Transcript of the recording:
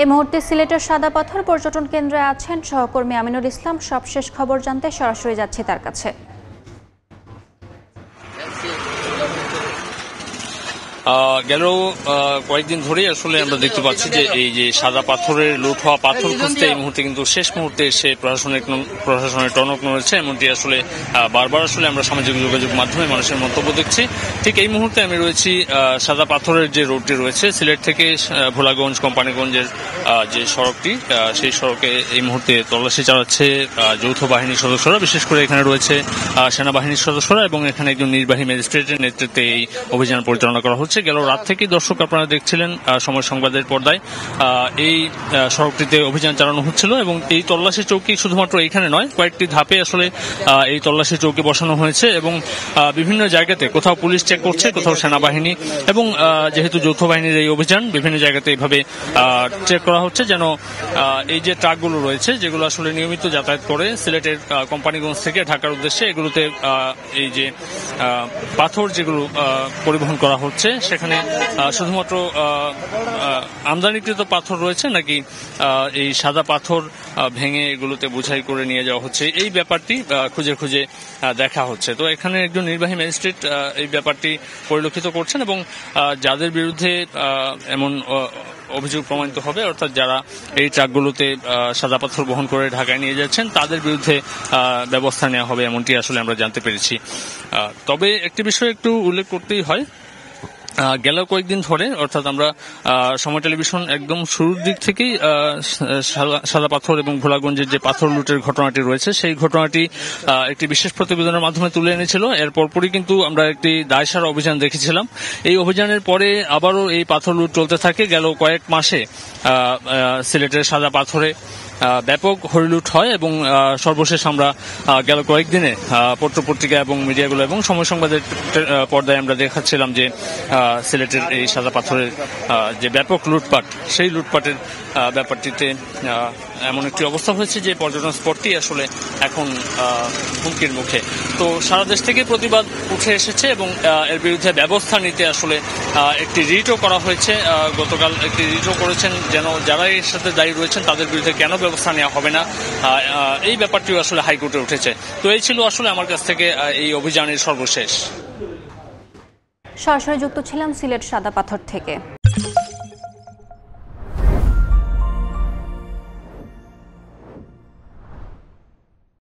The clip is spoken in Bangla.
এই মুহূর্তে সিলেটের সাদা পাথর পর্যটন কেন্দ্রে আছেন সহকর্মী আমিনুল ইসলাম। সবশেষ খবর জানতে সরাসরি যাচ্ছি তার কাছে। গেল কয়েকদিন ধরেই আসলে আমরা দেখতে পাচ্ছি যে এই যে সাদা পাথরের লুট হওয়া পাথর খুঁজতে এই মুহূর্তে কিন্তু শেষ মুহূর্তে এসে প্রশাসনের টনক নড়েছে, এমনটি আসলে বারবার আসলে আমরা সামাজিক যোগাযোগ মাধ্যমে মানুষের মন্তব্য দেখছি। ঠিক এই মুহূর্তে আমি রয়েছি সাদা পাথরের যে রোডটি রয়েছে সিলেট থেকে ভোলাগঞ্জ কোম্পানিগঞ্জের যে সড়কটি, সেই সড়কে এই মুহূর্তে তল্লাশি চালাচ্ছে যৌথ বাহিনীর সদস্যরা। বিশেষ করে এখানে রয়েছে সেনাবাহিনীর সদস্যরা এবং এখানে একজন নির্বাহী ম্যাজিস্ট্রেটের নেতৃত্বে এই অভিযান পরিচালনা করা হচ্ছে। গেল রাত থেকেই দর্শক আপনারা দেখছিলেন সময় সংবাদের পর্দায় এই সড়কটিতে অভিযান চালানো হচ্ছিল এবং এই তল্লাশি চৌকি শুধুমাত্র এখানে নয়, কয়েকটি ধাপে আসলে এই তল্লাশি চৌকি বসানো হয়েছে এবং বিভিন্ন জায়গাতে কোথাও পুলিশ চেক করছে, কোথাও সেনাবাহিনী, এবং যেহেতু যৌথ বাহিনীর এই অভিযান বিভিন্ন জায়গাতে এইভাবে চেক করা হচ্ছে যেন এই যে ট্রাকগুলো রয়েছে যেগুলো আসলে নিয়মিত যাতায়াত করে সিলেটের কোম্পানিগঞ্জ থেকে ঢাকার উদ্দেশ্যে, এগুলোতে এই যে পাথর যেগুলো পরিবহন করা হচ্ছে সেখানে শুধুমাত্র আমদানিকৃত পাথর রয়েছে নাকি এই সাদা পাথর ভেঙে এগুলোতে বোঝাই করে নিয়ে যাওয়া হচ্ছে, এই ব্যাপারটি খুঁজে খুঁজে দেখা হচ্ছে। তো এখানে একজন নির্বাহী ম্যাজিস্ট্রেট এই ব্যাপারটি পরিলক্ষিত করছেন এবং যাদের বিরুদ্ধে এমন অভিযোগ প্রমাণিত হবে, অর্থাৎ যারা এই ট্রাকগুলোতে সাদা পাথর বহন করে ঢাকায় নিয়ে যাচ্ছেন তাদের বিরুদ্ধে ব্যবস্থা নেওয়া হবে, এমনটি আসলে আমরা জানতে পেরেছি। তবে একটি বিষয় একটু উল্লেখ করতেই হয়, গেল কয়েকদিন ধরে অর্থাৎ আমরা সময় টেলিভিশন একদম শুরুর দিক থেকেই সাদা পাথর এবং ভোলাগঞ্জের যে পাথর লুটের ঘটনাটি রয়েছে সেই ঘটনাটি একটি বিশেষ প্রতিবেদনের মাধ্যমে তুলে এনেছিল। এর পরপরই কিন্তু আমরা একটি দায়সারা অভিযান দেখেছিলাম। এই অভিযানের পরে আবারও এই পাথর লুট চলতে থাকে। গেল কয়েক মাসে সিলেটের সাদা পাথরে ব্যাপক হরিলুট হয় এবং সর্বশেষ আমরা গেল কয়েকদিনে পত্রপত্রিকা এবং মিডিয়াগুলো এবং সময় সংবাদের পর্দায় আমরা দেখাচ্ছিলাম যে সিলেটের এই সাদা পাথরের যে ব্যাপক লুটপাট, সেই লুটপাটের ব্যাপারটিতে এমন একটি অবস্থা হয়েছে যে পর্যটন স্পটটি আসলে এখন হুমকির মুখে। তো সারা দেশ থেকে প্রতিবাদ উঠে এসেছে এবং এর বিরুদ্ধে ব্যবস্থা নিতে আসলে একটি রিটও করা হয়েছে। গতকাল একটি রিটও করেছেন যেন যারা এর সাথে দায়ী রয়েছেন তাদের বিরুদ্ধে কেন ব্যবস্থা নেওয়া হবে না, এই ব্যাপারটিও আসলে হাইকোর্টে উঠেছে। তো এই ছিল আসলে আমার কাছ থেকে এই অভিযানের সর্বশেষ। সরাসরি যুক্ত ছিলাম সিলেট সাদা পাথর থেকে।